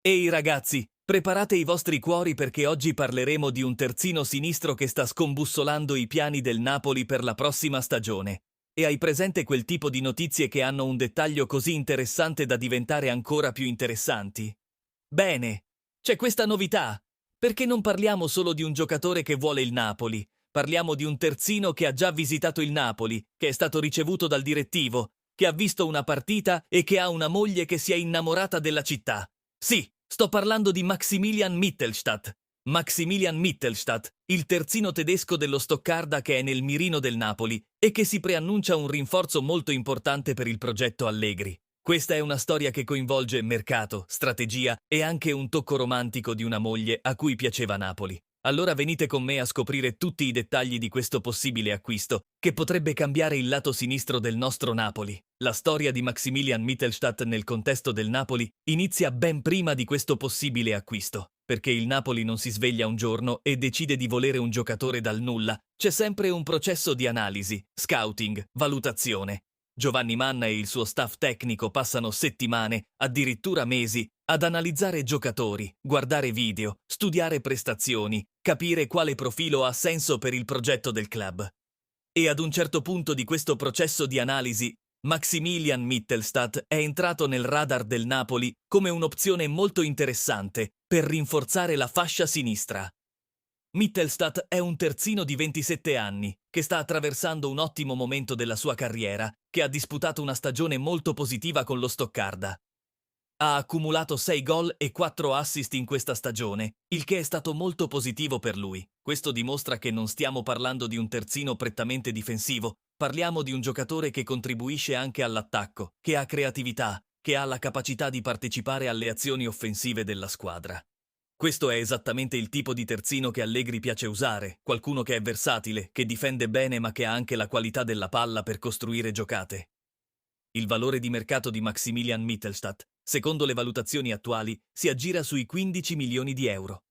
Ehi ragazzi, preparate i vostri cuori perché oggi parleremo di un terzino sinistro che sta scombussolando i piani del Napoli per la prossima stagione. E hai presente quel tipo di notizie che hanno un dettaglio così interessante da diventare ancora più interessanti? Bene, c'è questa novità. Perché non parliamo solo di un giocatore che vuole il Napoli? Parliamo di un terzino che ha già visitato il Napoli, che è stato ricevuto dal direttivo, che ha visto una partita e che ha una moglie che si è innamorata della città. Sì, sto parlando di Maximilian Mittelstadt. Maximilian Mittelstadt, il terzino tedesco dello Stoccarda che è nel mirino del Napoli e che si preannuncia un rinforzo molto importante per il progetto Allegri. Questa è una storia che coinvolge mercato, strategia e anche un tocco romantico di una moglie a cui piaceva Napoli. Allora venite con me a scoprire tutti i dettagli di questo possibile acquisto, che potrebbe cambiare il lato sinistro del nostro Napoli. La storia di Maximilian Mittelstadt nel contesto del Napoli inizia ben prima di questo possibile acquisto, perché il Napoli non si sveglia un giorno e decide di volere un giocatore dal nulla. C'è sempre un processo di analisi, scouting, valutazione. Giovanni Manna e il suo staff tecnico passano settimane, addirittura mesi, ad analizzare giocatori, guardare video, studiare prestazioni, capire quale profilo ha senso per il progetto del club. E ad un certo punto di questo processo di analisi, Maximilian Mittelstadt è entrato nel radar del Napoli come un'opzione molto interessante per rinforzare la fascia sinistra. Mittelstadt è un terzino di 27 anni, che sta attraversando un ottimo momento della sua carriera, che ha disputato una stagione molto positiva con lo Stoccarda. Ha accumulato 6 gol e 4 assist in questa stagione, il che è stato molto positivo per lui. Questo dimostra che non stiamo parlando di un terzino prettamente difensivo, parliamo di un giocatore che contribuisce anche all'attacco, che ha creatività, che ha la capacità di partecipare alle azioni offensive della squadra. Questo è esattamente il tipo di terzino che Allegri piace usare, qualcuno che è versatile, che difende bene ma che ha anche la qualità della palla per costruire giocate. Il valore di mercato di Maximilian Mittelstadt, secondo le valutazioni attuali, si aggira sui 15 milioni di euro.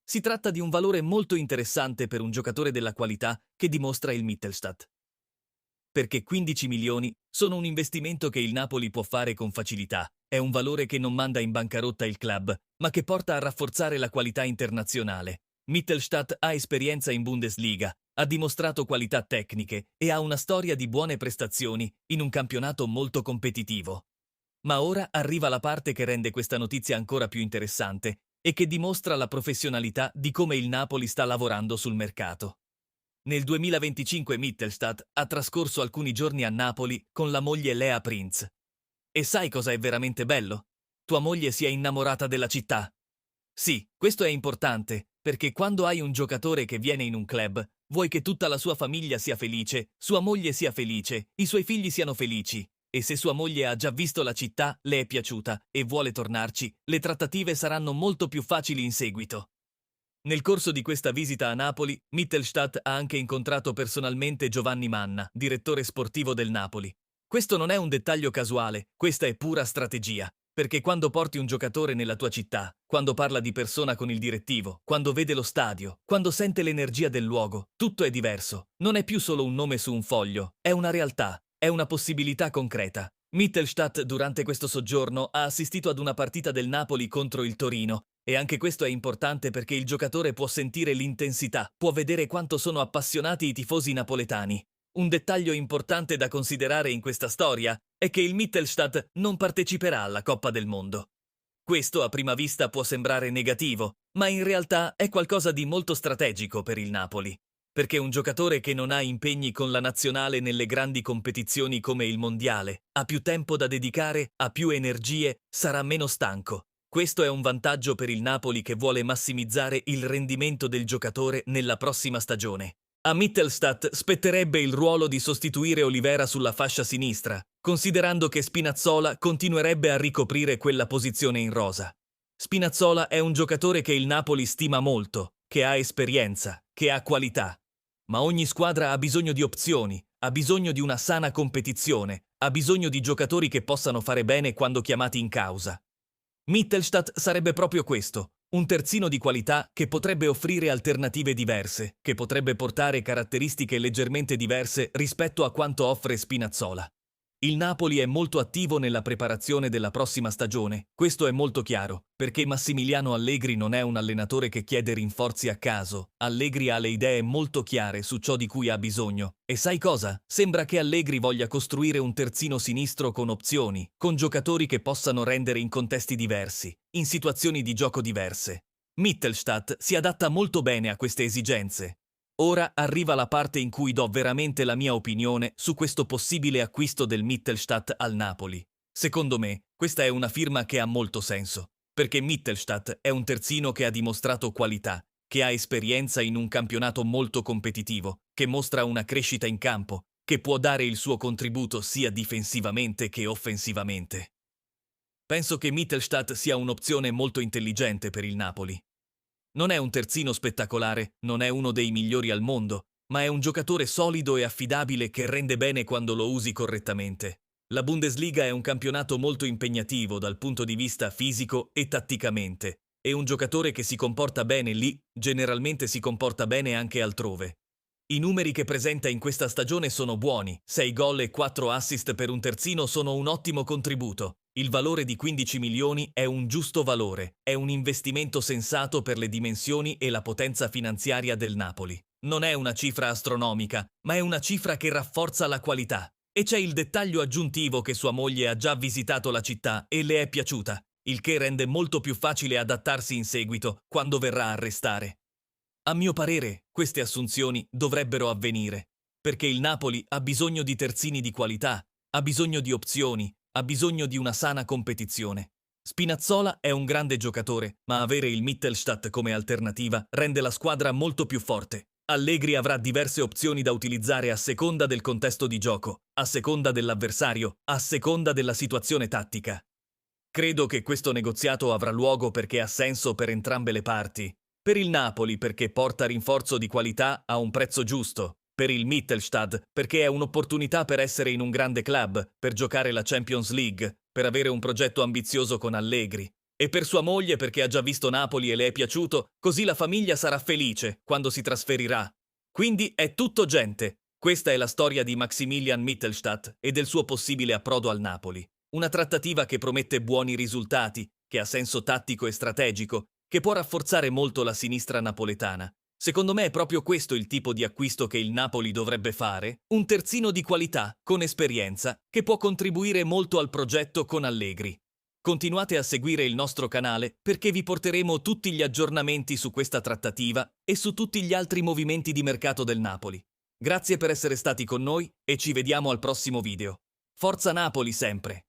Si tratta di un valore molto interessante per un giocatore della qualità che dimostra il Mittelstadt. Perché 15 milioni sono un investimento che il Napoli può fare con facilità. È un valore che non manda in bancarotta il club, ma che porta a rafforzare la qualità internazionale. Mittelstadt ha esperienza in Bundesliga, ha dimostrato qualità tecniche e ha una storia di buone prestazioni in un campionato molto competitivo. Ma ora arriva la parte che rende questa notizia ancora più interessante e che dimostra la professionalità di come il Napoli sta lavorando sul mercato. Nel 2025 Mittelstadt ha trascorso alcuni giorni a Napoli con la moglie Lea Prinz. E sai cosa è veramente bello? Tua moglie si è innamorata della città. Sì, questo è importante, perché quando hai un giocatore che viene in un club, vuoi che tutta la sua famiglia sia felice, sua moglie sia felice, i suoi figli siano felici. E se sua moglie ha già visto la città, le è piaciuta e vuole tornarci, le trattative saranno molto più facili in seguito. Nel corso di questa visita a Napoli, Mittelstadt ha anche incontrato personalmente Giovanni Manna, direttore sportivo del Napoli. Questo non è un dettaglio casuale, questa è pura strategia, perché quando porti un giocatore nella tua città, quando parla di persona con il direttivo, quando vede lo stadio, quando sente l'energia del luogo, tutto è diverso. Non è più solo un nome su un foglio, è una realtà, è una possibilità concreta. Mittelstadt durante questo soggiorno ha assistito ad una partita del Napoli contro il Torino, e anche questo è importante perché il giocatore può sentire l'intensità, può vedere quanto sono appassionati i tifosi napoletani. Un dettaglio importante da considerare in questa storia è che il Mittelstadt non parteciperà alla Coppa del Mondo. Questo a prima vista può sembrare negativo, ma in realtà è qualcosa di molto strategico per il Napoli. Perché un giocatore che non ha impegni con la nazionale nelle grandi competizioni come il mondiale, ha più tempo da dedicare, ha più energie, sarà meno stanco. Questo è un vantaggio per il Napoli che vuole massimizzare il rendimento del giocatore nella prossima stagione. A Mittelstadt spetterebbe il ruolo di sostituire Olivera sulla fascia sinistra, considerando che Spinazzola continuerebbe a ricoprire quella posizione in rosa. Spinazzola è un giocatore che il Napoli stima molto, che ha esperienza, che ha qualità. Ma ogni squadra ha bisogno di opzioni, ha bisogno di una sana competizione, ha bisogno di giocatori che possano fare bene quando chiamati in causa. Mittelstadt sarebbe proprio questo, un terzino di qualità che potrebbe offrire alternative diverse, che potrebbe portare caratteristiche leggermente diverse rispetto a quanto offre Spinazzola. Il Napoli è molto attivo nella preparazione della prossima stagione, questo è molto chiaro, perché Massimiliano Allegri non è un allenatore che chiede rinforzi a caso. Allegri ha le idee molto chiare su ciò di cui ha bisogno. E sai cosa? Sembra che Allegri voglia costruire un terzino sinistro con opzioni, con giocatori che possano rendere in contesti diversi, in situazioni di gioco diverse. Mittelstadt si adatta molto bene a queste esigenze. Ora arriva la parte in cui do veramente la mia opinione su questo possibile acquisto del Mittelstadt al Napoli. Secondo me, questa è una firma che ha molto senso, perché Mittelstadt è un terzino che ha dimostrato qualità, che ha esperienza in un campionato molto competitivo, che mostra una crescita in campo, che può dare il suo contributo sia difensivamente che offensivamente. Penso che Mittelstadt sia un'opzione molto intelligente per il Napoli. Non è un terzino spettacolare, non è uno dei migliori al mondo, ma è un giocatore solido e affidabile che rende bene quando lo usi correttamente. La Bundesliga è un campionato molto impegnativo dal punto di vista fisico e tatticamente, e un giocatore che si comporta bene lì, generalmente si comporta bene anche altrove. I numeri che presenta in questa stagione sono buoni, 6 gol e 4 assist per un terzino sono un ottimo contributo. Il valore di 15 milioni è un giusto valore, è un investimento sensato per le dimensioni e la potenza finanziaria del Napoli. Non è una cifra astronomica, ma è una cifra che rafforza la qualità. E c'è il dettaglio aggiuntivo che sua moglie ha già visitato la città e le è piaciuta, il che rende molto più facile adattarsi in seguito, quando verrà a restare. A mio parere, queste assunzioni dovrebbero avvenire, perché il Napoli ha bisogno di terzini di qualità, ha bisogno di opzioni, ha bisogno di una sana competizione. Spinazzola è un grande giocatore, ma avere il Mittelstadt come alternativa rende la squadra molto più forte. Allegri avrà diverse opzioni da utilizzare a seconda del contesto di gioco, a seconda dell'avversario, a seconda della situazione tattica. Credo che questo negoziato avrà luogo perché ha senso per entrambe le parti. Per il Napoli perché porta rinforzo di qualità a un prezzo giusto. Per il Mittelstadt perché è un'opportunità per essere in un grande club, per giocare la Champions League, per avere un progetto ambizioso con Allegri. E per sua moglie perché ha già visto Napoli e le è piaciuto, così la famiglia sarà felice quando si trasferirà. Quindi è tutto gente. Questa è la storia di Maximilian Mittelstadt e del suo possibile approdo al Napoli. Una trattativa che promette buoni risultati, che ha senso tattico e strategico, che può rafforzare molto la sinistra napoletana. Secondo me è proprio questo il tipo di acquisto che il Napoli dovrebbe fare, un terzino di qualità, con esperienza, che può contribuire molto al progetto con Allegri. Continuate a seguire il nostro canale perché vi porteremo tutti gli aggiornamenti su questa trattativa e su tutti gli altri movimenti di mercato del Napoli. Grazie per essere stati con noi e ci vediamo al prossimo video. Forza Napoli sempre!